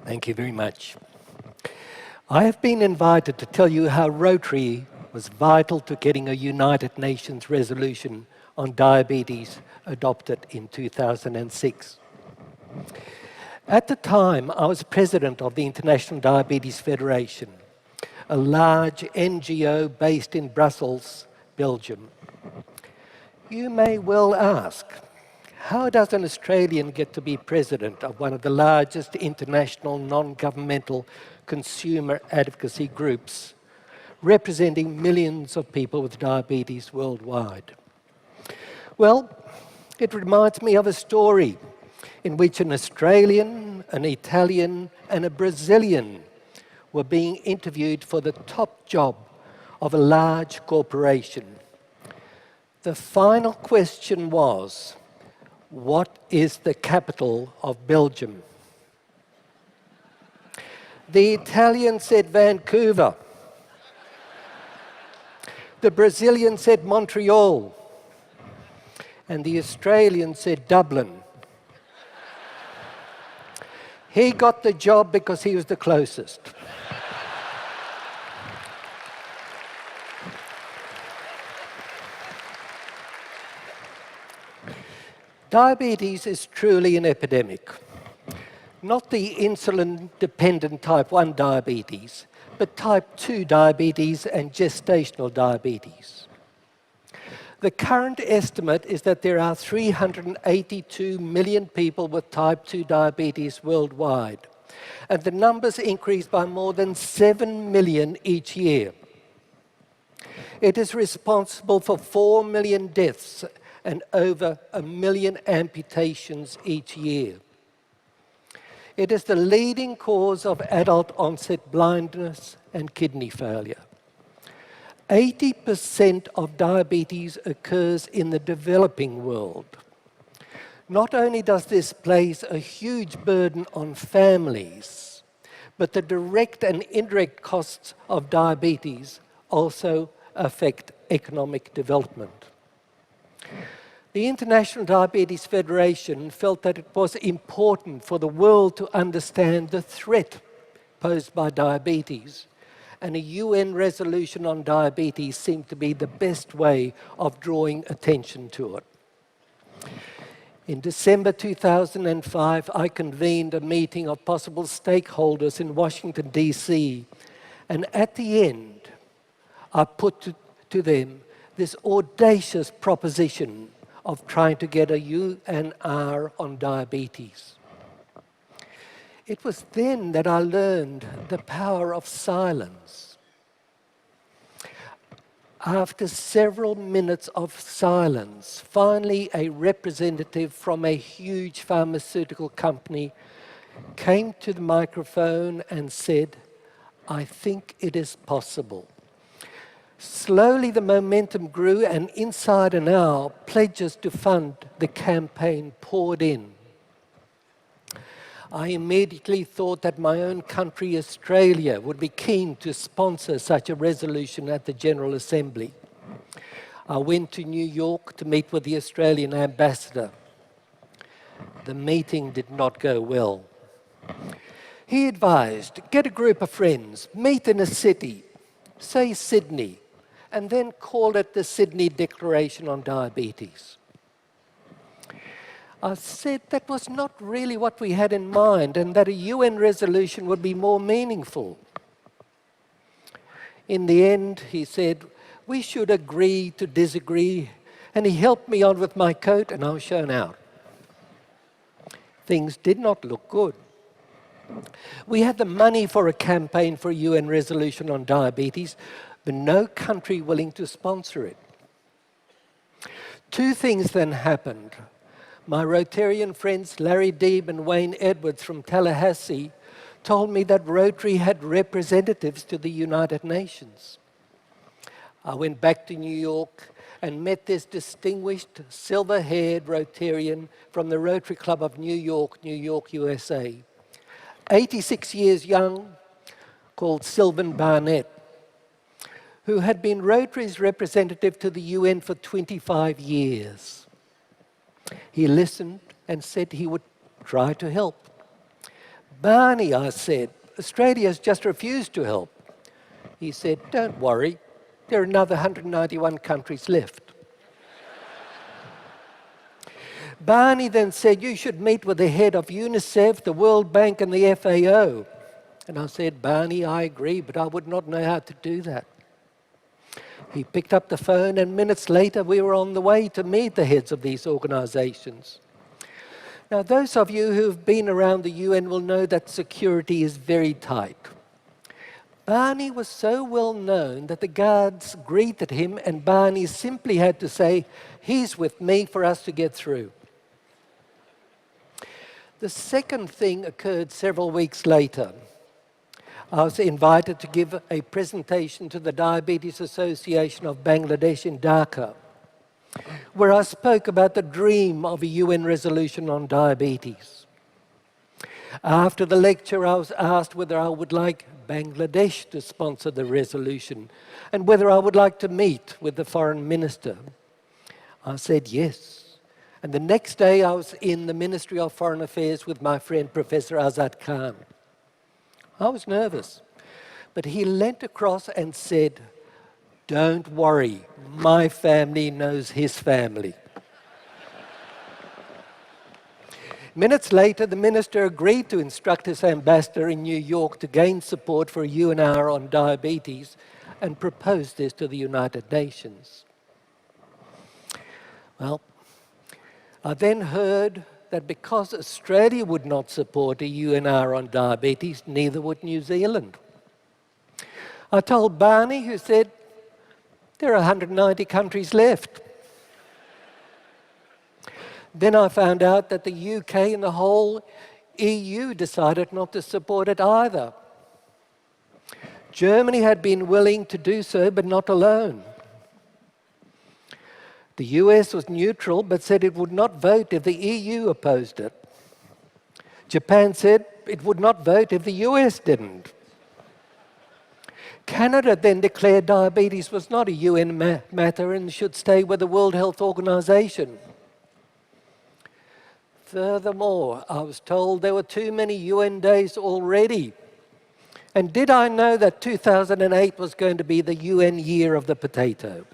Thank you very much. I have been invited to tell you how Rotary was vital to getting a United Nations resolution on diabetes adopted in 2006. At the time, I was president of the International Diabetes Federation, a large NGO based in Brussels, Belgium. You may well ask, how does an Australian get to be president of one of the largest international non-governmental consumer advocacy groups, representing millions of people with diabetes worldwide? Well, it reminds me of a story in which an Australian, an Italian, and a Brazilian were being interviewed for the top job of a large corporation. The final question was, what is the capital of Belgium? The Italian said Vancouver. The Brazilian said Montreal. And the Australian said Dublin. He got the job because he was the closest. Diabetes is truly an epidemic. Not the insulin-dependent type 1 diabetes, but type 2 diabetes and gestational diabetes. The current estimate is that there are 382 million people with type 2 diabetes worldwide, and the numbers increase by more than 7 million each year. It is responsible for 4 million deaths and over 1 million amputations each year. It is the leading cause of adult-onset blindness and kidney failure. 80% of diabetes occurs in the developing world. Not only does this place a huge burden on families, but the direct and indirect costs of diabetes also affect economic development. The International Diabetes Federation felt that it was important for the world to understand the threat posed by diabetes, and a UN resolution on diabetes seemed to be the best way of drawing attention to it. In December 2005, I convened a meeting of possible stakeholders in Washington, D.C., and at the end, I put to them this audacious proposition of trying to get a UNR on diabetes. It was then that I learned the power of silence. After several minutes of silence, finally a representative from a huge pharmaceutical company came to the microphone and said, "I think it is possible." Slowly the momentum grew, and inside an hour, pledges to fund the campaign poured in. I immediately thought that my own country, Australia, would be keen to sponsor such a resolution at the General Assembly. I went to New York to meet with the Australian ambassador. The meeting did not go well. He advised, get a group of friends, meet in a city, say Sydney, and then call it the Sydney Declaration on Diabetes. I said that was not really what we had in mind, and that a UN resolution would be more meaningful. In the end, he said, we should agree to disagree, and he helped me on with my coat, and I was shown out. Things did not look good. We had the money for a campaign for a UN resolution on diabetes, but no country willing to sponsor it. Two things then happened. My Rotarian friends Larry Deeb and Wayne Edwards from Tallahassee told me that Rotary had representatives to the United Nations. I went back to New York and met this distinguished silver-haired Rotarian from the Rotary Club of New York, USA. 86 years young, called Sylvan Barnett, who had been Rotary's representative to the UN for 25 years. He listened and said he would try to help. Barney, I said, Australia has just refused to help. He said, don't worry, there are another 191 countries left. Barney then said, you should meet with the head of UNICEF, the World Bank and the FAO. And I said, Barney, I agree, but I would not know how to do that. He picked up the phone, and minutes later we were on the way to meet the heads of these organizations. Now, those of you who have been around the UN will know that security is very tight. Barney was so well known that the guards greeted him, and Barney simply had to say, he's with me for us to get through. The second thing occurred several weeks later. I was invited to give a presentation to the Diabetes Association of Bangladesh in Dhaka, where I spoke about the dream of a UN resolution on diabetes. After the lecture, I was asked whether I would like Bangladesh to sponsor the resolution and whether I would like to meet with the foreign minister. I said yes. And the next day, I was in the Ministry of Foreign Affairs with my friend, Professor Azad Khan. I was nervous, but he leant across and said, don't worry, my family knows his family. Minutes later, the minister agreed to instruct his ambassador in New York to gain support for a UNR on diabetes and proposed this to the United Nations. Well, I then heard that because Australia would not support a UNR on diabetes, neither would New Zealand. I told Barney, who said, there are 190 countries left. Then I found out that the UK and the whole EU decided not to support it either. Germany had been willing to do so, but not alone. The US was neutral, but said it would not vote if the EU opposed it. Japan said it would not vote if the US didn't. Canada then declared diabetes was not a UN matter and should stay with the World Health Organization. Furthermore, I was told there were too many UN days already. And did I know that 2008 was going to be the UN year of the potato?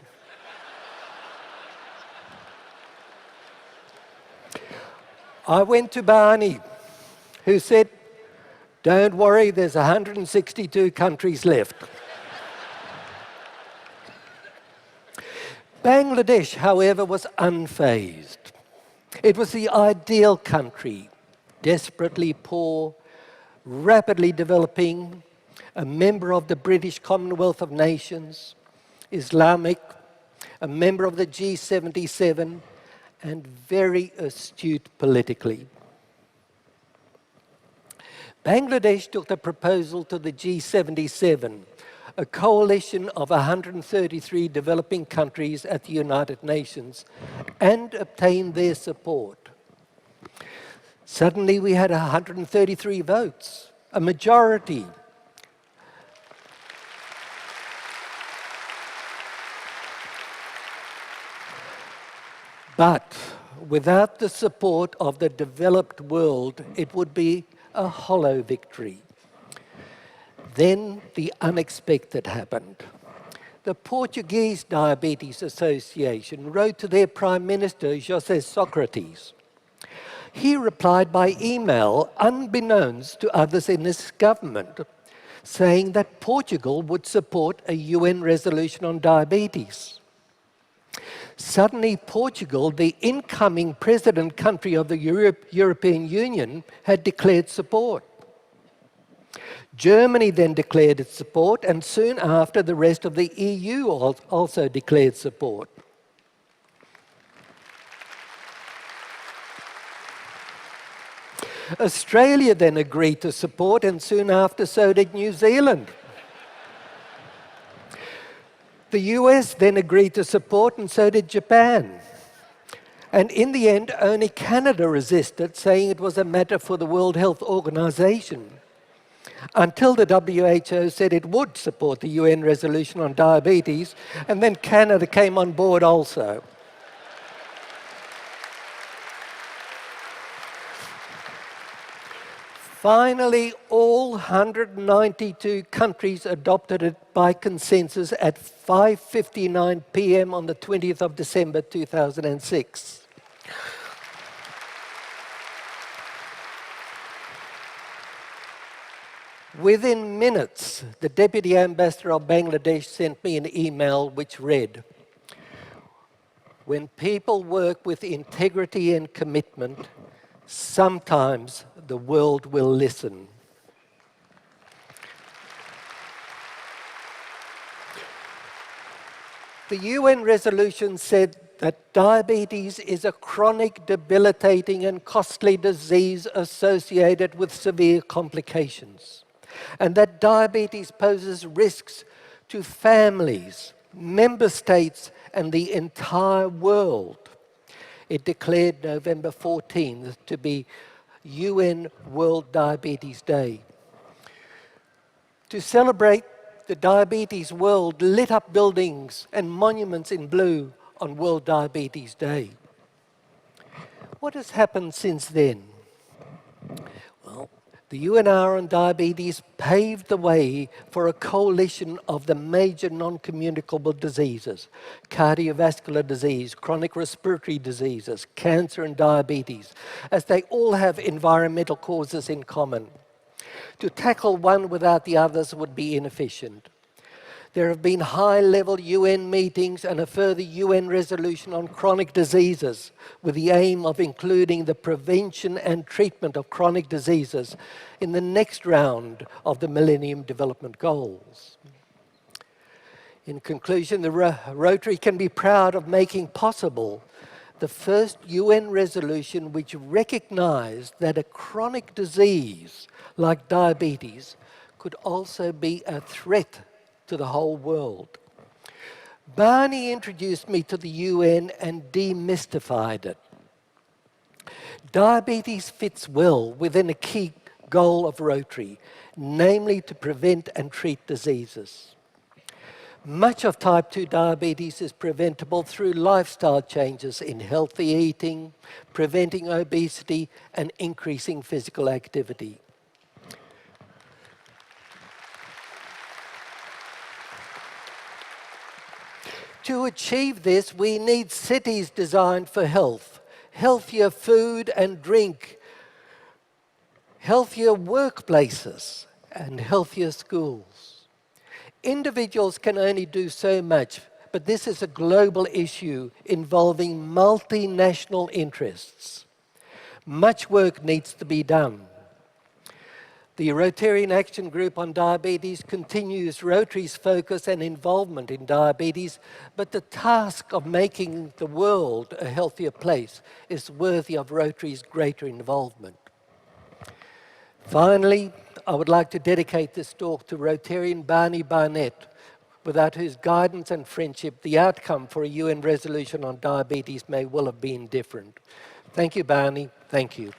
I went to Barney, who said, don't worry, there's 162 countries left. Bangladesh, however, was unfazed. It was the ideal country, desperately poor, rapidly developing, a member of the British Commonwealth of Nations, Islamic, a member of the G77, and very astute politically. Bangladesh took the proposal to the G77, a coalition of 133 developing countries at the United Nations, and obtained their support. Suddenly we had 133 votes, a majority. But without the support of the developed world, it would be a hollow victory. Then the unexpected happened. The Portuguese Diabetes Association wrote to their Prime Minister, José Sócrates. He replied by email, unbeknownst to others in this government, saying that Portugal would support a UN resolution on diabetes. Suddenly, Portugal, the incoming president country of the European Union, had declared support. Germany then declared its support, and soon after, the rest of the EU also declared support. Australia then agreed to support, and soon after, so did New Zealand. The US then agreed to support, and so did Japan. And in the end, only Canada resisted, saying it was a matter for the World Health Organization, until the WHO said it would support the UN resolution on diabetes, and then Canada came on board also. Finally, all 192 countries adopted it by consensus at 5:59 p.m. on the 20th of December 2006. Within minutes, the Deputy Ambassador of Bangladesh sent me an email which read, "When people work with integrity and commitment, sometimes the world will listen." The UN resolution said that diabetes is a chronic, debilitating and costly disease associated with severe complications, and that diabetes poses risks to families, member states and the entire world. It declared November 14th to be UN World Diabetes Day. To celebrate, the Diabetes World lit up buildings and monuments in blue on World Diabetes Day. What has happened since then? Well, the UNR on diabetes paved the way for a coalition of the major non-communicable diseases: cardiovascular disease, chronic respiratory diseases, cancer and diabetes, as they all have environmental causes in common. To tackle one without the others would be inefficient. There have been high-level UN meetings and a further UN resolution on chronic diseases with the aim of including the prevention and treatment of chronic diseases in the next round of the Millennium Development Goals. In conclusion, the Rotary can be proud of making possible the first UN resolution which recognized that a chronic disease like diabetes could also be a threat to the whole world. Barney introduced me to the UN and demystified it. Diabetes fits well within a key goal of Rotary, namely to prevent and treat diseases. Much of type 2 diabetes is preventable through lifestyle changes in healthy eating, preventing obesity, and increasing physical activity. To achieve this, we need cities designed for health, healthier food and drink, healthier workplaces, and healthier schools. Individuals can only do so much, but this is a global issue involving multinational interests. Much work needs to be done. The Rotarian Action Group on Diabetes continues Rotary's focus and involvement in diabetes, but the task of making the world a healthier place is worthy of Rotary's greater involvement. Finally, I would like to dedicate this talk to Rotarian Barney Barnett, without whose guidance and friendship, the outcome for a UN resolution on diabetes may well have been different. Thank you, Barney. Thank you.